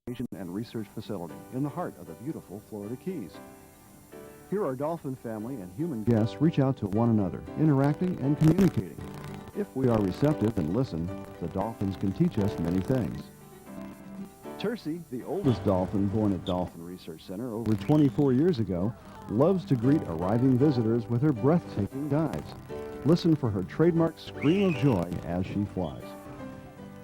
and research facility in the heart of the beautiful Florida Keys. Here our dolphin family and human guests reach out to one another, interacting and communicating. If we are receptive and listen, the dolphins can teach us many things. Tercy, the oldest dolphin born at Dolphin Research Center over 24 years ago, loves to greet arriving visitors with her breathtaking dives. Listen for her trademark scream of joy as she flies.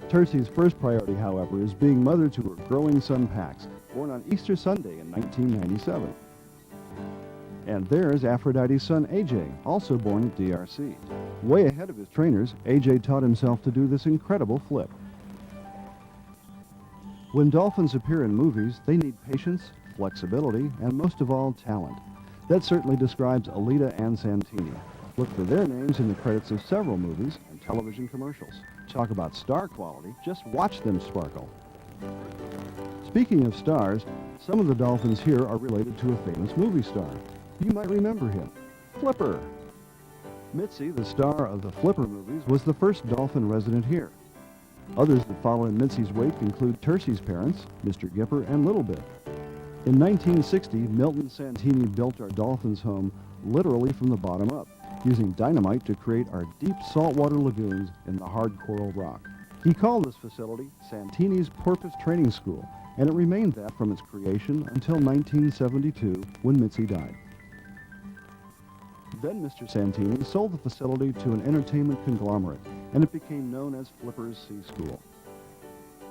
Tercy's first priority, however, is being mother to her growing son Pax, born on Easter Sunday in 1997. And there's Aphrodite's son AJ, also born at DRC. Way ahead of his trainers, AJ taught himself to do this incredible flip. When dolphins appear in movies, they need patience, flexibility, and most of all, talent. That certainly describes Alita and Santini. Look for their names in the credits of several movies and television commercials. Talk about star quality, just watch them sparkle. Speaking of stars, some of the dolphins here are related to a famous movie star. You might remember him, Flipper. Mitzi, the star of the Flipper movies, was the first dolphin resident here. Others that follow in Mitzi's wake include Tercy's parents, Mr. Gipper and Little Bit. In 1960, Milton Santini built our dolphins' home literally from the bottom up, using dynamite to create our deep saltwater lagoons in the hard coral rock. He called this facility Santini's Porpoise Training School, and it remained that from its creation until 1972, when Mitzi died. Then Mr. Santini sold the facility to an entertainment conglomerate, and it became known as Flipper's Sea School.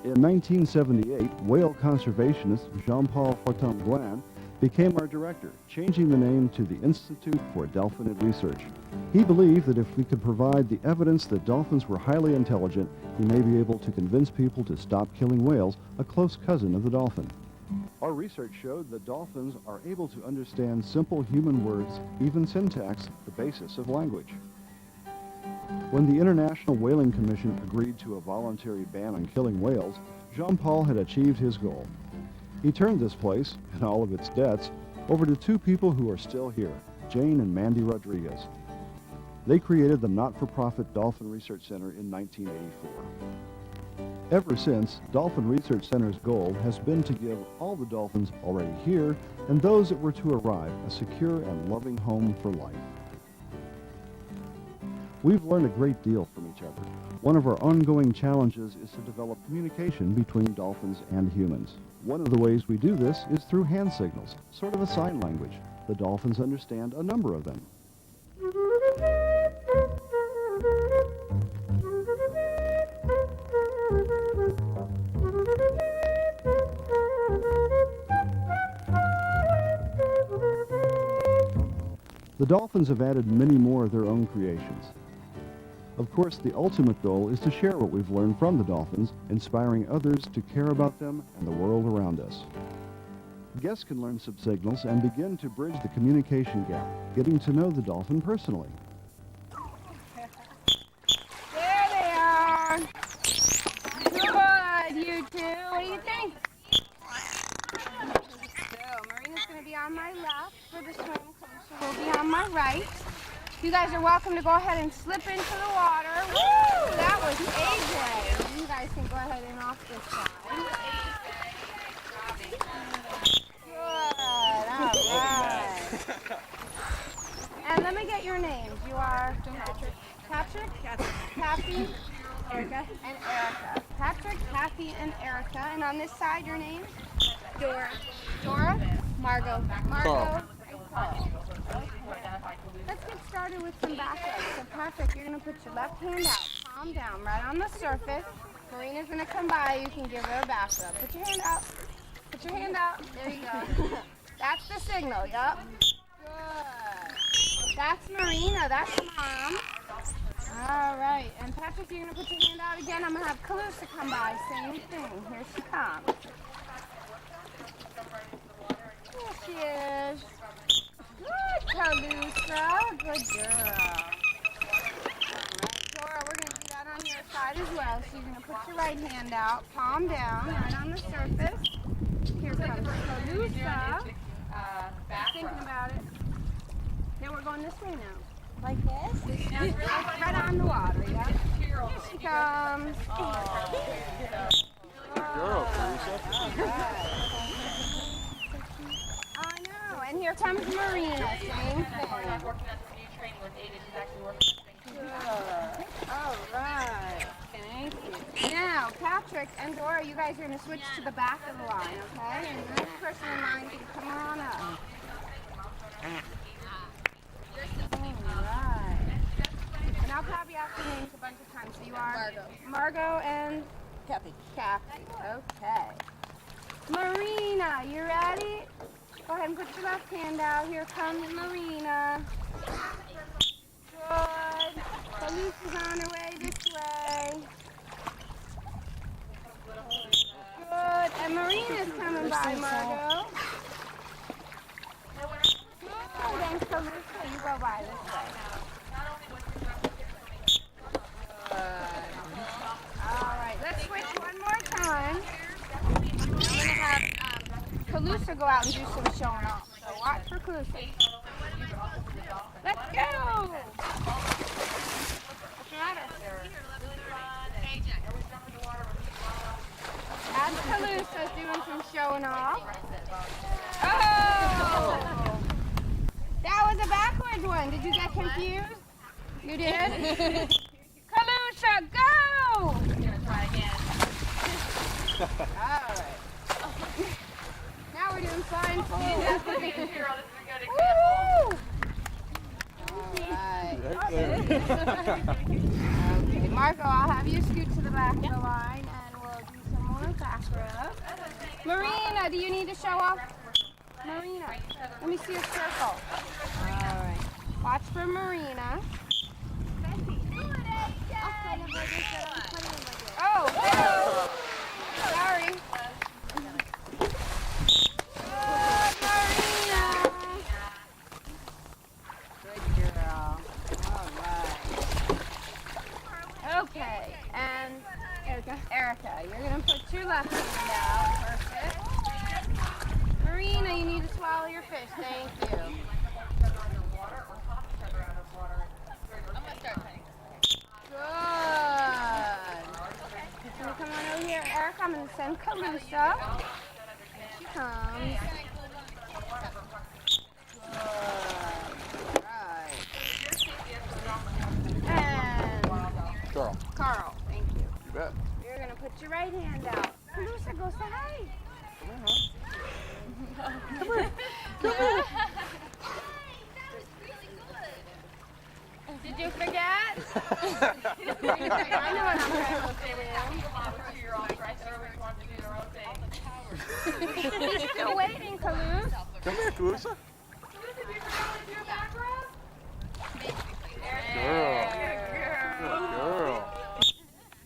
In 1978, whale conservationist Jean-Paul Fortin-Gouin became our director, changing the name to the Institute for Delphinid Research. He believed that if we could provide the evidence that dolphins were highly intelligent, he may be able to convince people to stop killing whales, a close cousin of the dolphin. Our research showed that dolphins are able to understand simple human words, even syntax, the basis of language. When the International Whaling Commission agreed to a voluntary ban on killing whales, Jean-Paul had achieved his goal. He turned this place, and all of its debts, over to two people who are still here, Jane and Mandy Rodriguez. They created the not-for-profit Dolphin Research Center in 1984. Ever since, Dolphin Research Center's goal has been to give all the dolphins already here and those that were to arrive a secure and loving home for life. We've learned a great deal from each other. One of our ongoing challenges is to develop communication between dolphins and humans. One of the ways we do this is through hand signals, sort of a sign language. The dolphins understand a number of them. The dolphins have added many more of their own creations. Of course, the ultimate goal is to share what we've learned from the dolphins, inspiring others to care about them and the world around us. Guests can learn some signals and begin to bridge the communication gap, getting to know the dolphin personally. There they are. Good, you two. What do you think? So, Marina's going to be on my left for the swim. Will be on my right. You guys are welcome to go ahead and slip into the water. Woo! That was AJ. You guys can go ahead and off this side. Good. All right. And let me get your names. You are Patrick, Kathy, Erica, and Erica. Patrick, Kathy, and Erica. And on this side, your names? Dora, Margot, Let's get started with some backups. So Patrick, you're going to put your left hand out, palm down, right on the surface. Marina's going to come by. You can give her a backup. Put your hand out. Put your hand out. There you go. That's the signal. Yup. Good. That's Marina. That's Mom. All right. And Patrick, you're going to put your hand out again. I'm going to have Calusa come by. Same thing. Here she comes. There she is. Good, Calusa. Good girl. Dora, we're going to do that on your side as well. So you're going to put your right hand out, palm down, right on the surface. Here comes Calusa. Thinking about it. Now we're going this way now. Like this? Right on the water, yeah? Here she comes. Good girl, Calusa. I know. And here comes Marina. Same thing. Good. All right. Thank you. Now, Patrick and Dora, you guys are going to switch to the back of the line, okay? And the next person in line can come on up. All right. And I'll probably ask your names a bunch of times. So you are? Margot and? Kathy. Kathy. Okay. Marina, you ready? Go ahead and put your left hand out. Here comes Marina. Good. Police is on her way this way. Good. And Marina's coming by, Margot. Good. And Kalisa, you go by this way. All right, let's switch one more time. I'm going to have Kalisa go out and do some showing off. So watch for Kalisa. Let's go! What's the matter? And Kalisa's doing some showing off. Oh! That was a backward one. Did you get confused? You did? Kalisa, go! I'm going to try again. All right. Now we're doing flying forward. Woo! All right. Okay, Marco, I'll have you scoot to the back of the line and we'll do some more back rubs. Marina, do you need to show off? Marina, let me see a circle. All right. Watch for Marina. Oh, sorry. Marina. Good girl. All right. Okay, and Erica, you're going to put your left hand out. Perfect. Marina, you need to swallow your fish. Thank you. I'm going to start cutting. Good. Can you come on over here? Erica, I'm going to send Kalisa. Here she comes. Good. Right. And Carl, thank you. You bet. You're going to put your right hand out. Kalisa, go say hi. Come here. Come here. Did you forget? I know what I'm trying to do. He's still waiting, Kalus. Come here, Kalisa. Good girl.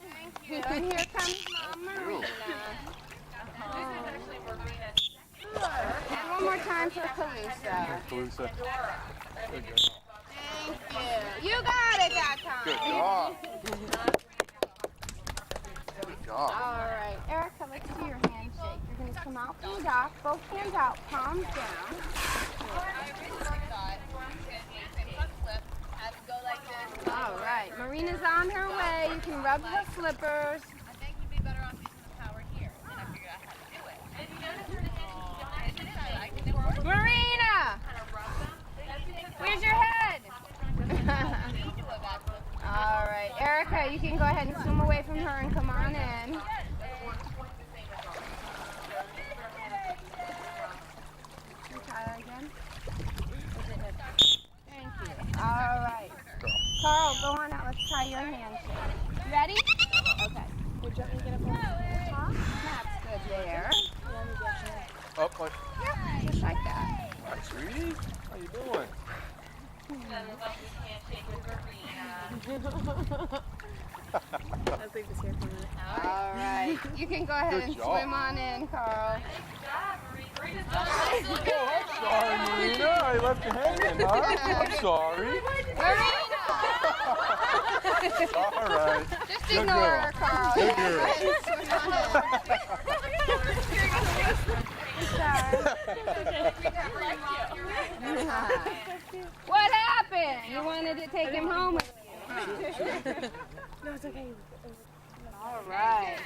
Thank you. And here comes Mom Marina. And one more time for Kalisa. Kalisa. Good girl. Thank you. You got it that time. Good job. Good job. All right. Erica, let's do your handshake. You're going to come out from the dock, both hands out, palms down. All right. Marina's on her way. You can rub her flippers. I think you'd be better off using the power here. Then I figure out how to do it. And you notice her Marina! Where's your head? All right. Erica, you can go ahead and swim away from her and come on in. Can you try that again? Thank you. All right. Carl, go on out. Let's try your handshake. Ready? Okay. Would you want me to get up on the top? That's good there. Up like. Yeah, just like that. Hi, sweetie. How you doing? All right. You can go ahead Good and job. swim on in, Carl. Oh, I'm sorry, Marina. I left you hanging, huh? I'm sorry. Marina! All right. Just Good ignore girl. her, Carl. Good Go girl. ahead and swim on in. Sorry. What happened? You wanted to take him home with you? No, it's okay. All right.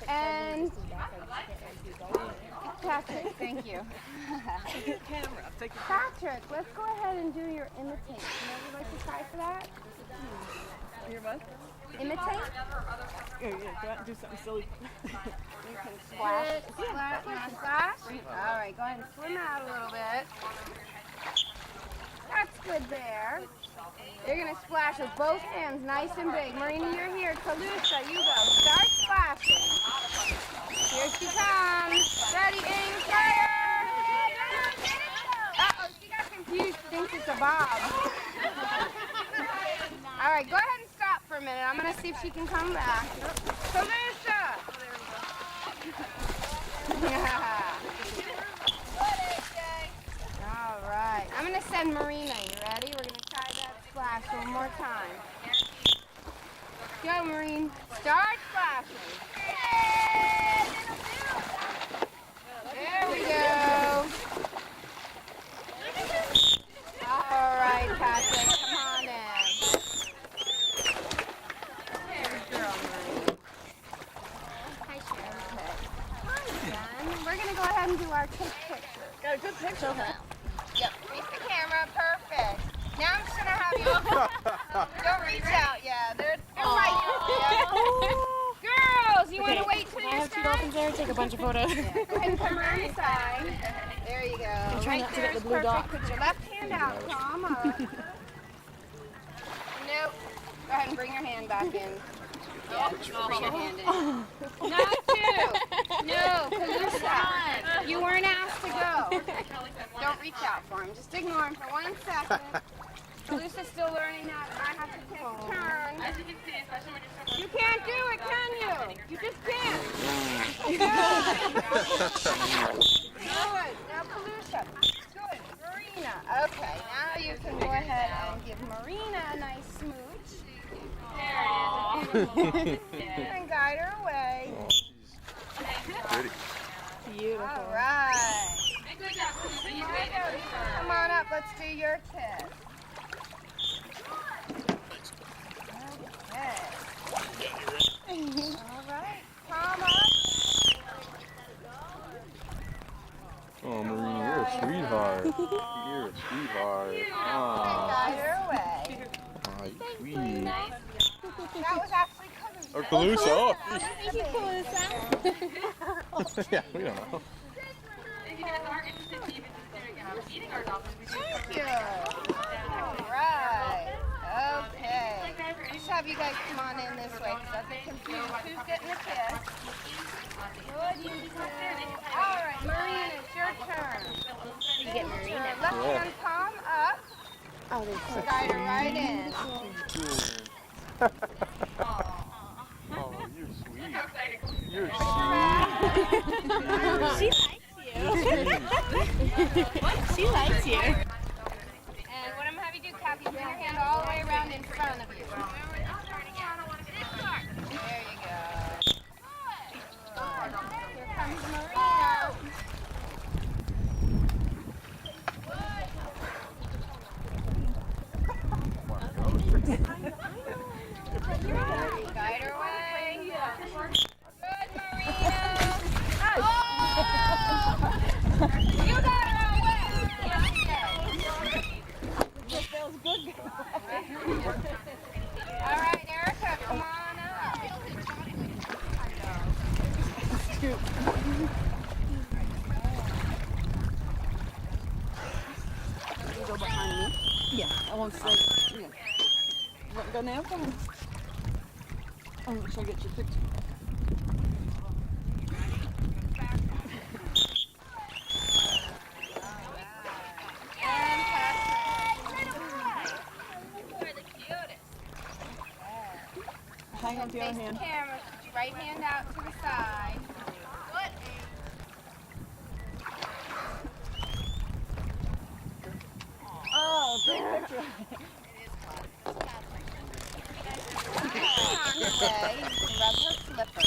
And Patrick, thank you. Camera. Take your Patrick, let's go ahead and do your imitation. Would you like to try for that? Your what? Imitate? Yeah, do something silly. You can splash. Splash. You want to splash? All right, go ahead and swim out a little bit. That's good there. You're going to splash with both hands nice and big. Marina, you're here. Kalusha, you go. Start splashing. Here she comes. Ready, aim, fire! Uh-oh, she got confused. She thinks it's a bob. All right, go ahead and stop for a minute. I'm going to see if she can come back. Kalusha! Yeah. All right. I'm going to send Marina. You ready? We're going to try that splash one more time. Go, Marine. Start splashing. There we go. All right, Patrick. Come on in. Good girl, Marine. Hi, Sharon. Hi, Jen. We're going to go ahead and do our take picture. Got a good picture. Yep, face the camera, perfect. Now I'm just gonna have you. Don't reach out, yeah. They're right. Yeah. Girls, you wanna wait till I you're have two dolphins there. Take a bunch of photos. Go ahead and come around the side. There you go. try Right not to there get is the blue perfect. dot. Put your left hand out, palm up. Nope. Go ahead and bring your hand back in. Yeah, bring your hand in. Not two. No, Kalusha. You weren't asked to go. Don't reach out for him. Just ignore him for 1 second. Kalusha's still learning that I have to take a turn. As you can see, especially when you're You can't do it, can you? You just can't. Good. Now, Kalusha. Good. Marina. Okay, now you can go ahead and give Marina a nice smooch. And guide her away. Oh, she's pretty. Beautiful. All right. good job. You made it. Come on up. Let's do your kiss. Okay. All right. Palm up. Oh, Marie, you're a sweetheart. You're a sweetheart. And Aw, guide her away. aw, you sweet. That was actually Kalusha. Or Calusa. Oh, Thank you, Kalusha. yeah, we don't know. If you guys are interested in even considering eating our dolphins, we do Thank you. All right. Okay. Just have you guys come on in this way because doesn't confuse who's getting a kiss. Good, you two. All right, Marina, it's your turn. You get Marina. Left hand palm up. Oh, there's Guide her right in. Oh, you're sweet. You're She likes you. And what I'm going to have you do, Kathy, bring your hand all the way around in front of you. There you go. Here comes Marina. Guide her away. Good, Marina. Oh! You got her away. That feels good. All right, Erica, come on up. You go behind me. Yeah, I won't say. Yeah. You want to go now? Come on. Oh, make sure I get your picture. Hang on to the other Face the hand. camera. Put your right hand out to the side. Oh, big picture. On the way. You can rub her flipper.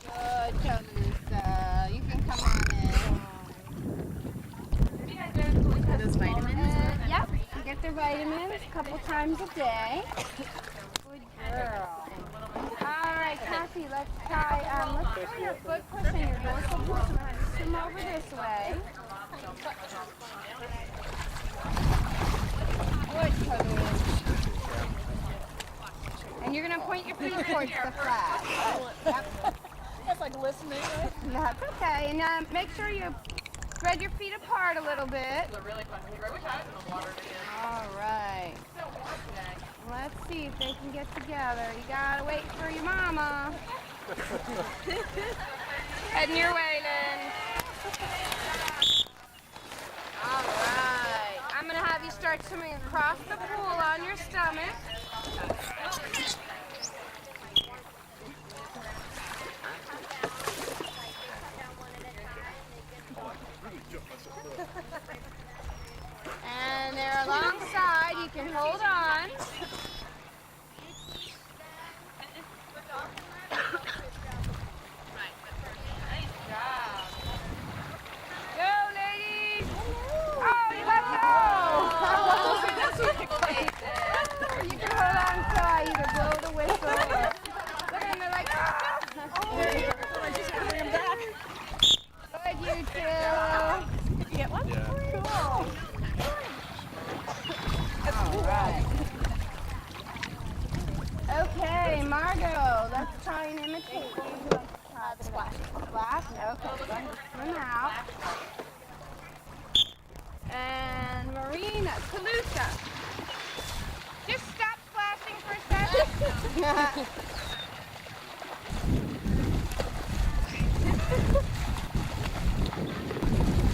Good, Kalusa. You can come on in. Are those vitamins? Yep. You get their vitamins a couple times a day. Good girl. All right, Cassie, let's try, let's try your foot push and your dorsal push. I'm going to have you swim over this way. Good, Kaloosh. And you're going to point your feet towards the flag. Yep. That's like listening, right? That's okay. And make sure you spread your feet apart a little bit. All right. Let's see if they can get together. You gotta wait for your mama. Heading your way, Lynn. All right. I'm gonna have you start swimming across the pool on your stomach. And they're alongside. You can hold on. Go, ladies! Oh, you let go! You can hold on till I either blow the whistle or look and they're like, ah! Good, you two. Did you get one? Yeah. Cool. All right. Okay, Margot, let's try and imitate you. Splash. Splash? Okay, go ahead and swim out. And Marina, Kalusa. Just stop splashing for a second.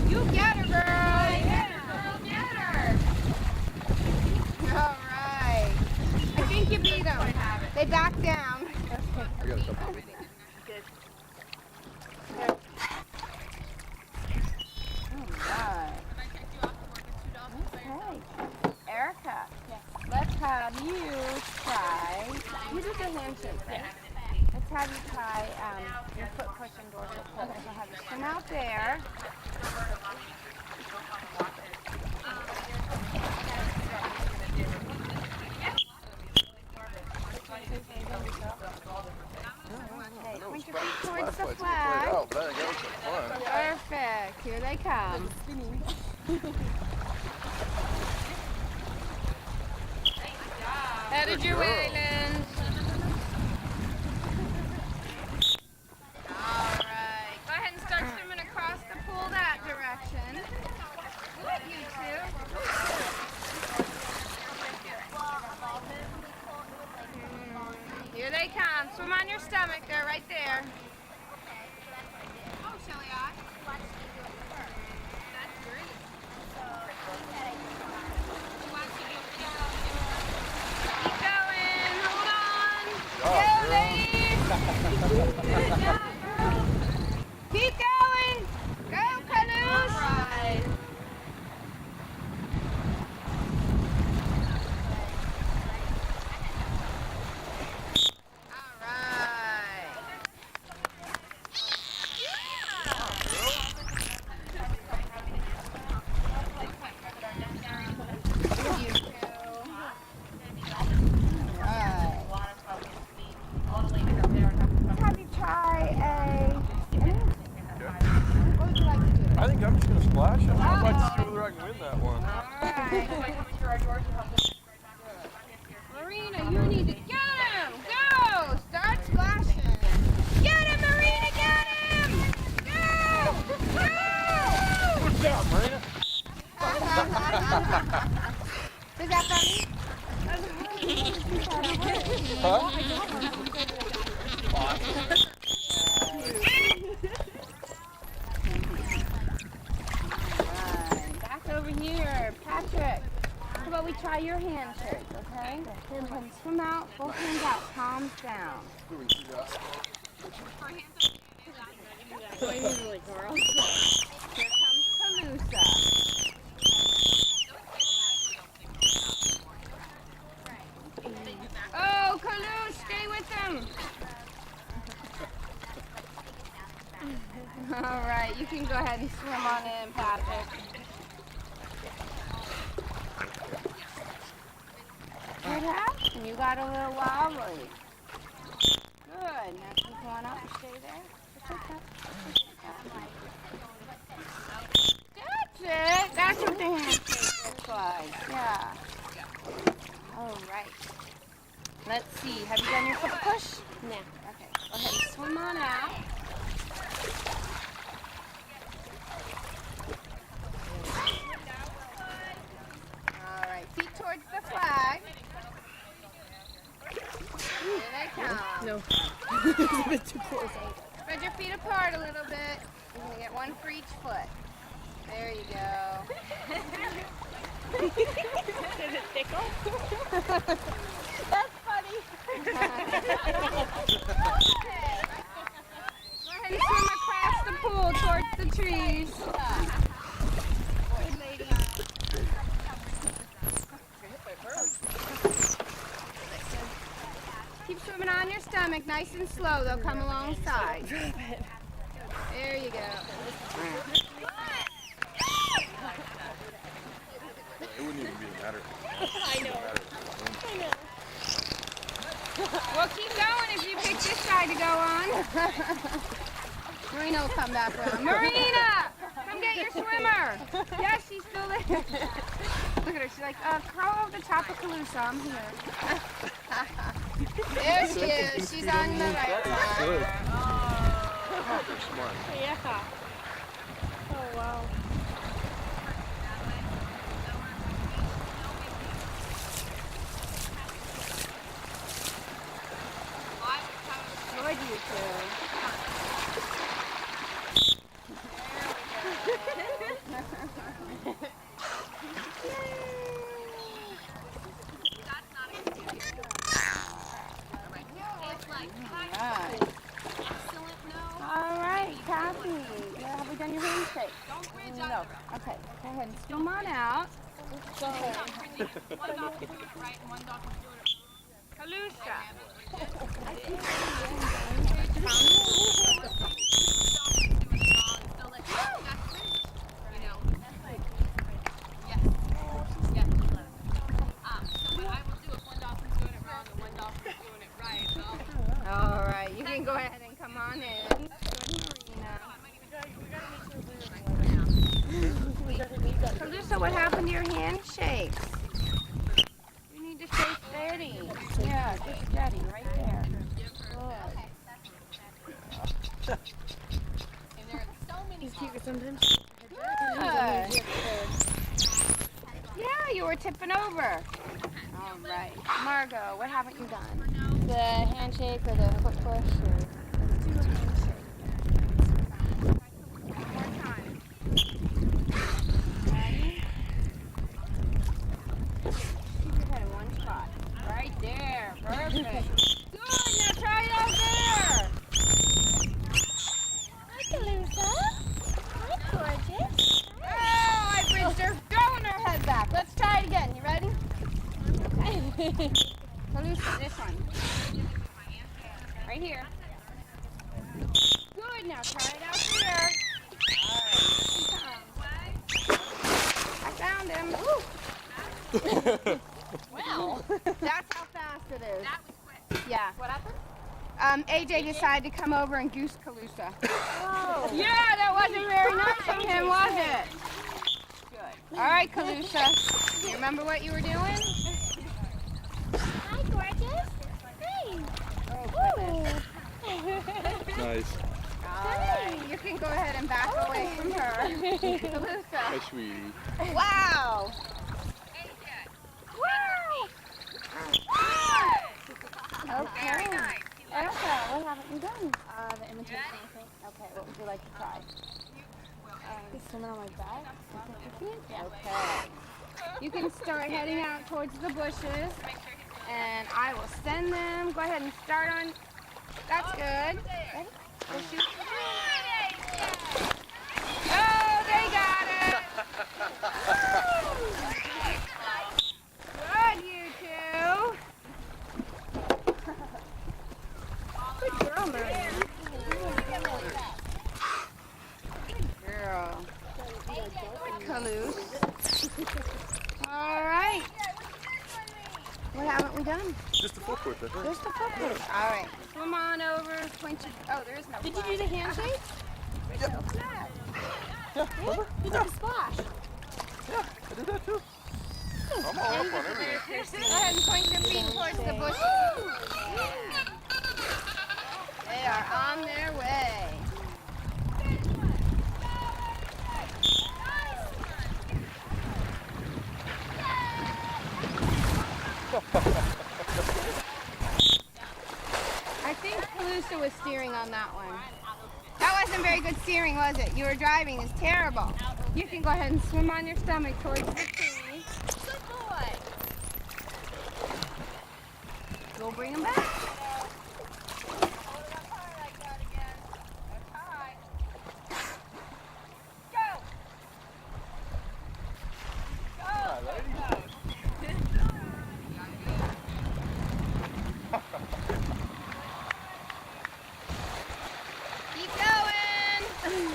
You get her, girl. Get her. All right. I think you beat them. They back down. I got a couple. Alright. Okay. Erica, let's have you try. You did the handshake, right? Let's have you try your foot push and dorsal push. I'll have you swim out there. Okay, point your feet towards the flag. Oh, that was some fun. Perfect. Here they come. Headed your way, Lynn. All right. Go ahead and start swimming across the pool that direction. Good, you two. Here they come. Swim on your stomach. They're right there. Oh, shall we on? That's great. Keep going. Hold on. Go, ladies. Good job, girl. Keep going. Go, Kaloosh. All right. I think I'm just going to splash it. I'd like to see whether I can win that one. Marina, you need to get him! Go! Start splashing! Get him, Marina! Get him! Go! Go! Good job, Marina. Is that funny? Huh? Back over here, Patrick. How about we try your handshake, okay? Go ahead and swim out, both hands out, palms down. Here comes Kalusa. Oh, Kaloosh, stay with them. All right, you can go ahead and swim on in, Patrick. good, huh? And you got a little wobbly. Good. Now keep going up and stay there. That's it. That's what the handshake looks like. Yeah. All right. Let's see. Have you done your foot push? No. Okay. Go ahead and swim on out. All right. Feet towards the flag. Here they come. No. It's a bit too close. Spread your feet apart a little bit. You're going to get one for each foot. There you go. Does it tickle? That's funny. Okay. Go ahead and swim across the pool towards the trees. Good lady. Keep swimming on your stomach, nice and slow. They'll come alongside. There you go. It wouldn't even be a matter. I know. Well, keep going if you pick this side to go on. Marina will come back around. Marina! Come get your swimmer! Yes, she's still there. Look at her. She's like, crawl over the top of Calusa. I'm here. There she is. She's on the right side. Good. Oh, they're smart. Yeah. Oh, wow. Enjoyed you two. All right, Kathy. Have we done your handshake? No. Okay, go ahead and swim on out. Calusa. All right, you can go ahead and come on in. Calusa, what happened to your handshakes? You need to stay steady. Yeah, just steady right there. Good. He's cute sometimes. Good. Yeah, you were tipping over. All right. Margot, what haven't you done? The handshake or the foot push or... Let's do a handshake. One more time. Ready? Keep your head in one spot. Right there. Perfect. Good. Now try it out there. Hi, Calusa. Hi, gorgeous. Oh, I bridged her. Throwing her head back. Let's try it again. You ready? Okay. Calusa, this one. Right here. Good. Now try it out here. I found him. Wow. That's how fast it is. That was quick. Yeah. What happened? AJ decided to come over and goose Calusa. Oh. Yeah, that wasn't very nice of him, was it? Good. All right, Calusa. You remember what you were doing? Hi, gorgeous. Hi. Nice. All right. You can go ahead and back away from her. Calusa. Hi, sweetie. Wow. Okay. Very nice. Erica, what haven't you done? The imitation, I think. Okay, what would you like to try? Swimming on my back. Okay. You can start heading out towards the bushes, and I will send them. Go ahead and start on. That's good. Ready? Go shoot. Oh, they got it. Good, you two. Good girl, Maria. Good girl. Good Calusa. All right. What haven't we done? Just the footwork, I think. There's the footwork. All right. Swim on over. Point your. Oh, there is no. Did you do the handshake? Yep. No flag. Yeah, remember? You did a splash. Yeah, I did that too. I'm all up on everything. Go ahead and point your feet towards the bushes. They are on their way. I think Calusa was steering on that one. That wasn't very good steering, was it? You were driving. It's terrible. You can go ahead and swim on your stomach towards the tree. Good boy. We'll bring them back. Keep going.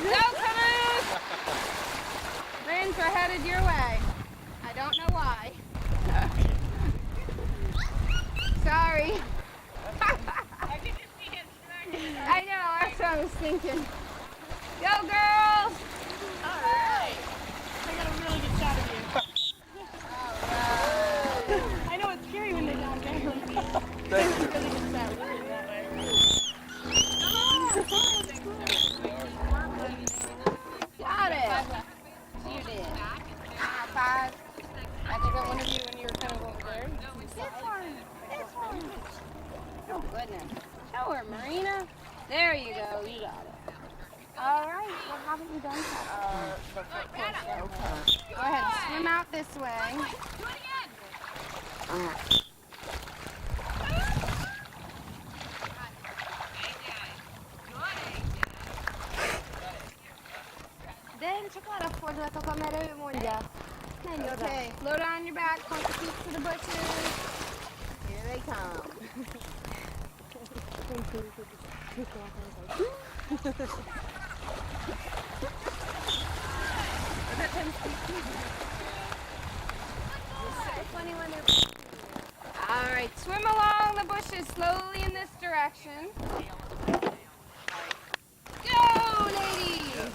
Go, Caboose. Winds are headed your way. I don't know why. Sorry. I know, that's what I was thinking. Go, girls. All right. I got a really good shot of you. I know it's scary when they're down there. Thank you. Really good shot. We're doing that way. Got it. You did. Five. I think that one of you when you were kind of over there. This one. This one. Oh, goodness. Show her, Marina. There you go. You got it. All right. What haven't you done, Kathy? Go ahead and swim out this way. Dentro, cara, pode lá tocar merda, mulher. Okay, float on your back, point your feet to the bushes. Here they come. All right, swim along the bushes slowly in this direction. Go, ladies!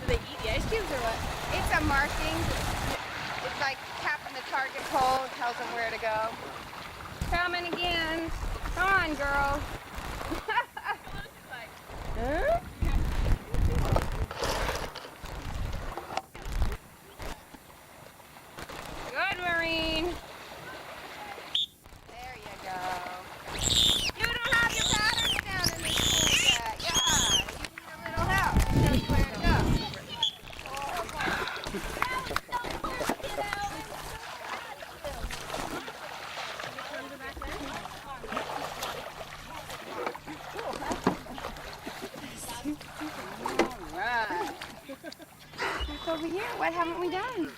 Do they eat the ice cubes or what? It's a marking. It's like tapping the target pole, tells them where to go. Coming again. Come on, girls. Huh? Good, Marine. There you go. You don't have your patterns down in this pool yet. Yeah, you need a little help to show you where to go. Alright. Look over here. What haven't we done?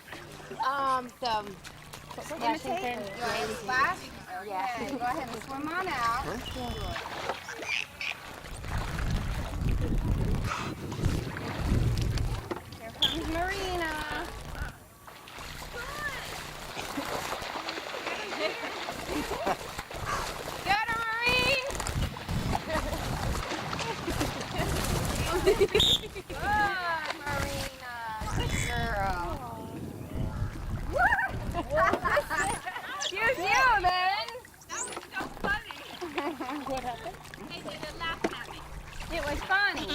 The Imitate. You want to splash? Okay. Go ahead and swim on out. Here comes Marina. Get her, Marine! Good, Marina. Good girl. Excuse you, then. That was so funny. what happened? They didn't laugh at me. It was funny.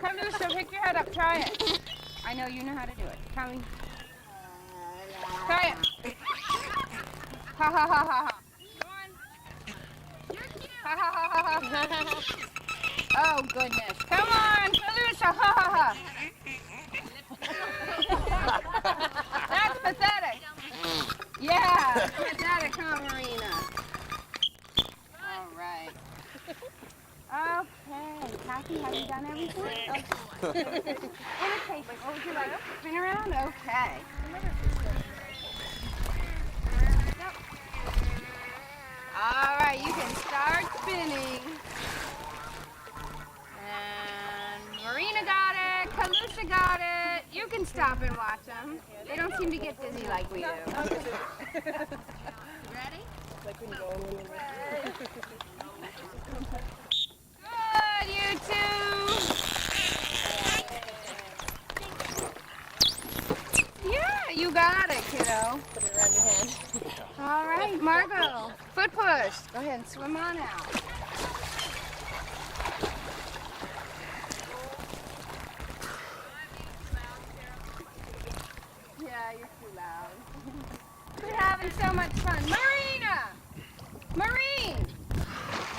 Come, Lucia, pick your head up. Try it. I know you know how to do it. Come. Try it. Ha ha ha ha ha. Go on. Ha ha ha ha ha. Oh, goodness. Come on, Lucia. Ha ha ha. That's pathetic. Yeah, pathetic, huh, Marina? All right. Okay, Kathy, have you done everything? Imitation. What would you like Spin around? Okay. All right, you can start spinning. And Marina got it. Kalusha got it. You can stop and watch them. They don't seem to get dizzy like we do. Ready? Good, you two. Yeah, you got it, kiddo. Put it around your hand. All right, Margot. Foot push. Go ahead and swim on out. Yeah, you're too loud. We're having so much fun. Marina! Marine!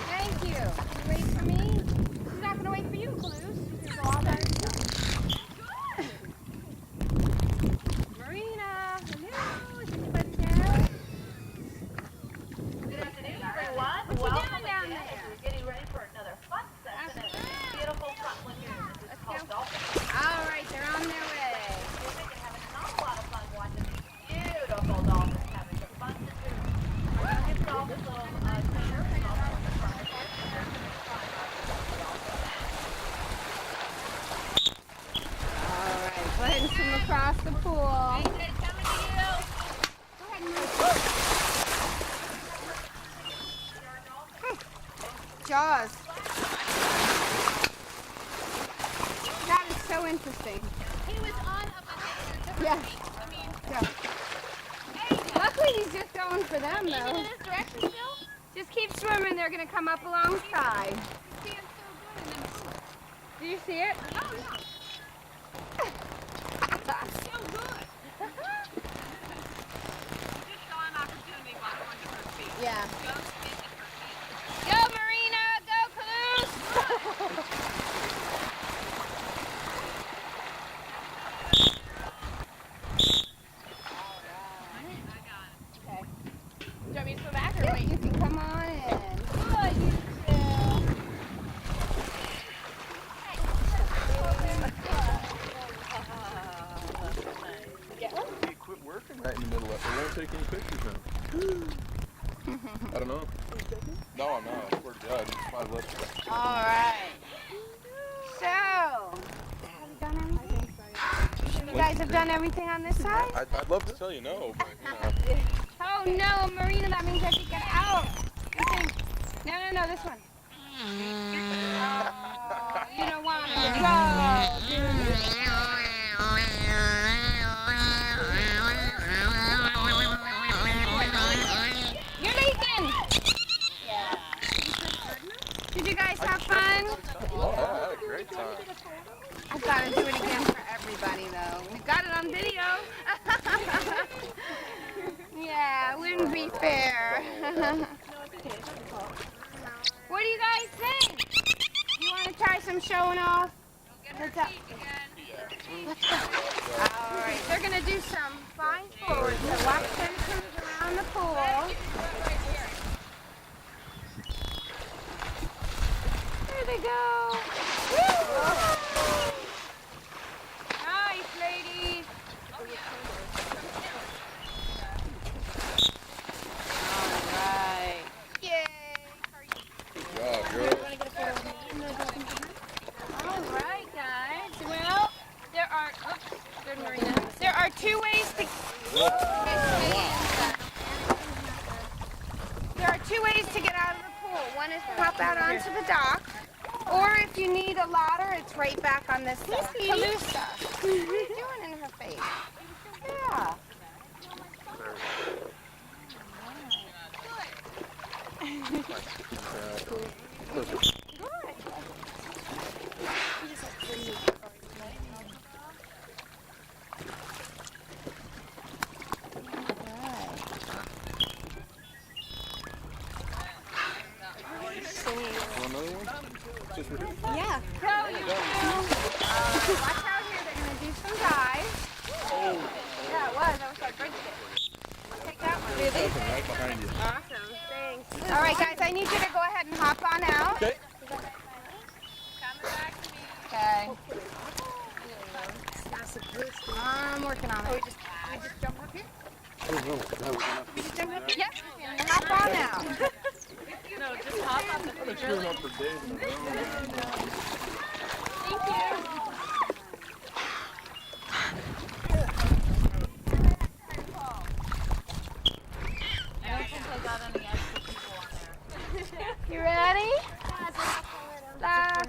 Thank you. You wait for me? She's not going to wait for you, Clues. She's going to go all by herself. Marina! Hello! Is anybody there? Good afternoon, everyone. What you Welcome doing down again. there? We're getting ready for another fun session at this beautiful front lagoon. This is called Dolphin. All right, they're on their way. We've been having an awful lot of fun watching these beautiful dolphins having some fun to do. We're going to install this little trainer and also the front of here. All right, go ahead and swim across the pool. Coming to you. Go ahead and move. Jaws. That is so interesting. He was on up ahead. Yeah. Yeah. Luckily, he's just going for them, Even in though. this direction still? Just keep swimming. They're going to come up alongside. He's being so good and then Do you see it? oh no. So good. Just saw an opportunity while going to her feet. Yeah. Go spin at her feet. Go, Marina! Go, Caluce! Okay. Do you want me to swim back or Yeah, wait? you can come on in. Good, you two. He quit working right in the middle of it. They won't take any pictures now. I don't know. No, I'm not. I swear to God, it's my list. All right. So, have you done everything? You guys have done everything on this side? I'd love to tell you no, but you know. Oh no, Marina, that means I have to get out. You think? No, this one. Oh, you don't want to go, do you? You're leaking. Yeah. Did you guys have fun? Oh, I had a great time. I've got to do it again for everybody, though. We've got it on video. Yeah, it wouldn't be fair. What do you guys think? You want to try some showing off? Let's up. Let's go. All right, they're going to do some flying forward, so watch them cruise around the pool. There they go. Woo! Nice, ladies. All right. Yay. Good job, girl. All right, guys. Well, there are. Oops, good, Marina. There are two ways to. There are two ways to get out of the pool. One is to hop out onto the dock, or if you need a ladder, it's right back on this side. Calusa. What are you doing in her face? Yeah. Perfect. Want another one? Just for Yeah. So you watch out here. They're gonna do some dives. Yeah, it was. I was like, bridge it. Take that one. Dolphin right behind you. Awesome. Thanks. All right, guys. I need you to go ahead and hop on out. Okay. Okay. I'm working on it. We just jump up here? We just jump up here? Yep. Hop on out. No, just hop on the I've been screwing up for days in a row. Thank you. I don't think I got any extra people on there. You ready? Stop.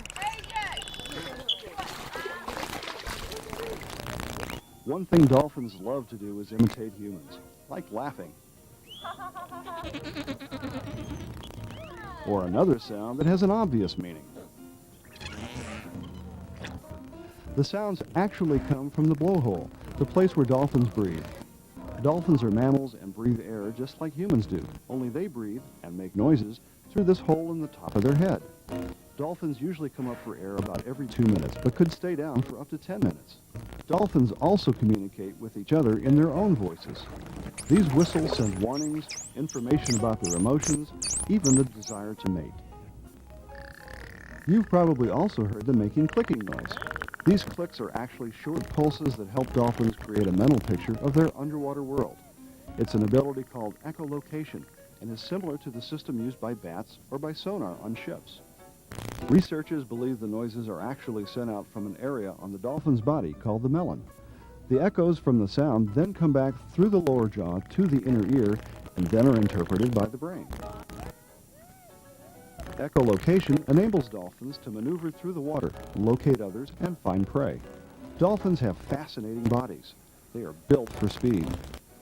One thing dolphins love to do is imitate humans, like laughing. Or another sound that has an obvious meaning. The sounds actually come from the blowhole, the place where dolphins breathe. Dolphins are mammals and breathe air just like humans do, only they breathe and make noises through this hole in the top of their head. Dolphins usually come up for air about every 2 minutes, but could stay down for up to 10 minutes. Dolphins also communicate with each other in their own voices. These whistles send warnings, information about their emotions, even the desire to mate. You've probably also heard them making clicking noise. These clicks are actually short pulses that help dolphins create a mental picture of their underwater world. It's an ability called echolocation and is similar to the system used by bats or by sonar on ships. Researchers believe the noises are actually sent out from an area on the dolphin's body called the melon. The echoes from the sound then come back through the lower jaw to the inner ear and then are interpreted by the brain. Echolocation enables dolphins to maneuver through the water, locate others, and find prey. Dolphins have fascinating bodies. They are built for speed.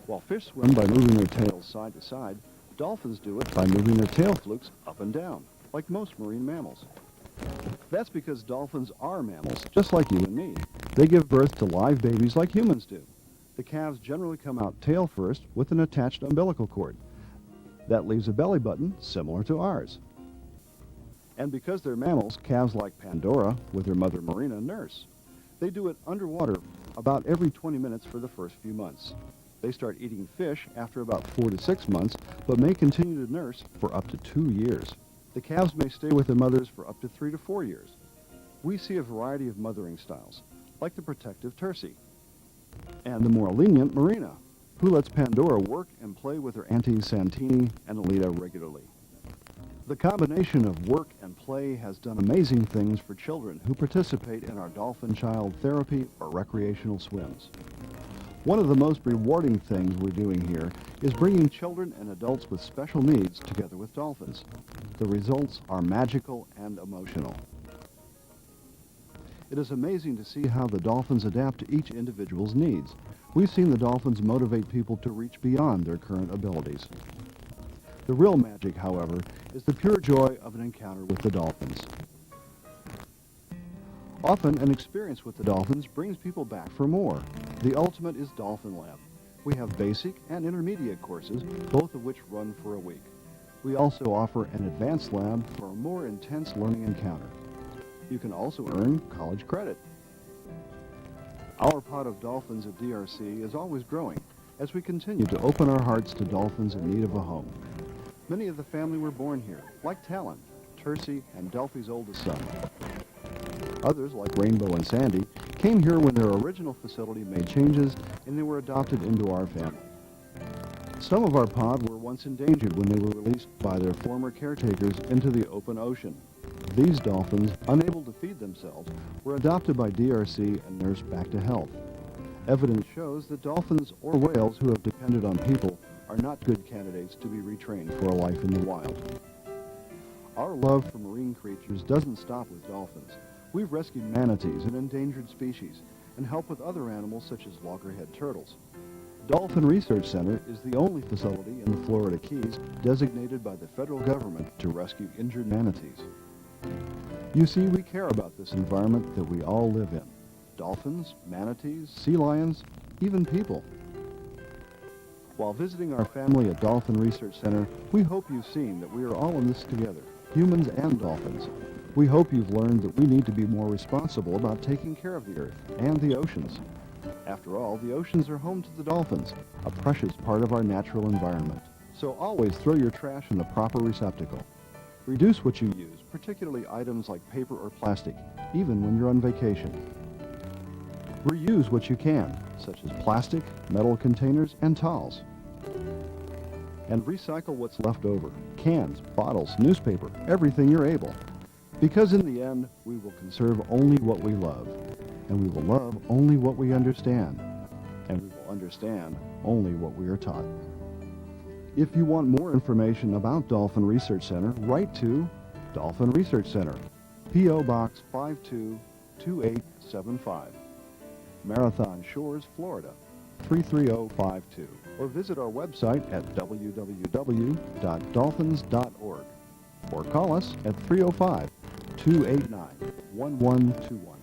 While fish swim by moving their tails side to side, dolphins do it by moving their tail flukes up and down, like most marine mammals. That's because dolphins are mammals, just like you and me. They give birth to live babies like humans do. The calves generally come out tail first with an attached umbilical cord. That leaves a belly button similar to ours. And because they're mammals, calves like Pandora, with her mother Marina, nurse. They do it underwater about every 20 minutes for the first few months. They start eating fish after about 4 to 6 months, but may continue to nurse for up to 2 years. The calves may stay with their mothers for up to 3 to 4 years. We see a variety of mothering styles, like the protective Tercy, and the more lenient Marina, who lets Pandora work and play with her aunties Santini and Alita regularly. The combination of work and play has done amazing things for children who participate in our dolphin child therapy or recreational swims. One of the most rewarding things we're doing here is bringing children and adults with special needs together with dolphins. The results are magical and emotional. It is amazing to see how the dolphins adapt to each individual's needs. We've seen the dolphins motivate people to reach beyond their current abilities. The real magic, however, is the pure joy of an encounter with the dolphins. Often, an experience with the dolphins brings people back for more. The ultimate is Dolphin Lab. We have basic and intermediate courses, both of which run for a week. We also offer an advanced lab for a more intense learning encounter. You can also earn college credit. Our pod of dolphins at DRC is always growing as we continue to open our hearts to dolphins in need of a home. Many of the family were born here, like Talon, Tercy, and Delphi's oldest son. Others, like Rainbow and Sandy, came here when their original facility made changes and they were adopted into our family. Some of our pod were once endangered when they were released by their former caretakers into the open ocean. These dolphins, unable to feed themselves, were adopted by DRC and nursed back to health. Evidence shows that dolphins or whales who have depended on people are not good candidates to be retrained for a life in the wild. Our love for marine creatures doesn't stop with dolphins. We've rescued manatees, an endangered species, and helped with other animals such as loggerhead turtles. Dolphin Research Center is the only facility in the Florida Keys designated by the federal government to rescue injured manatees. You see, we care about this environment that we all live in. Dolphins, manatees, sea lions, even people. While visiting our family at Dolphin Research Center, we hope you've seen that we are all in this together, humans and dolphins. We hope you've learned that we need to be more responsible about taking care of the earth and the oceans. After all, the oceans are home to the dolphins, a precious part of our natural environment. So always throw your trash in the proper receptacle. Reduce what you use, particularly items like paper or plastic, even when you're on vacation. Reuse what you can, such as plastic, metal containers, and towels. And recycle what's left over. Cans, bottles, newspaper, everything you're able. Because in the end, we will conserve only what we love. And we will love only what we understand. And we will understand only what we are taught. If you want more information about Dolphin Research Center, write to Dolphin Research Center, P.O. Box 522875, Marathon Shores, Florida, 33052, or visit our website at www.dolphins.org, or call us at 305-289-1121.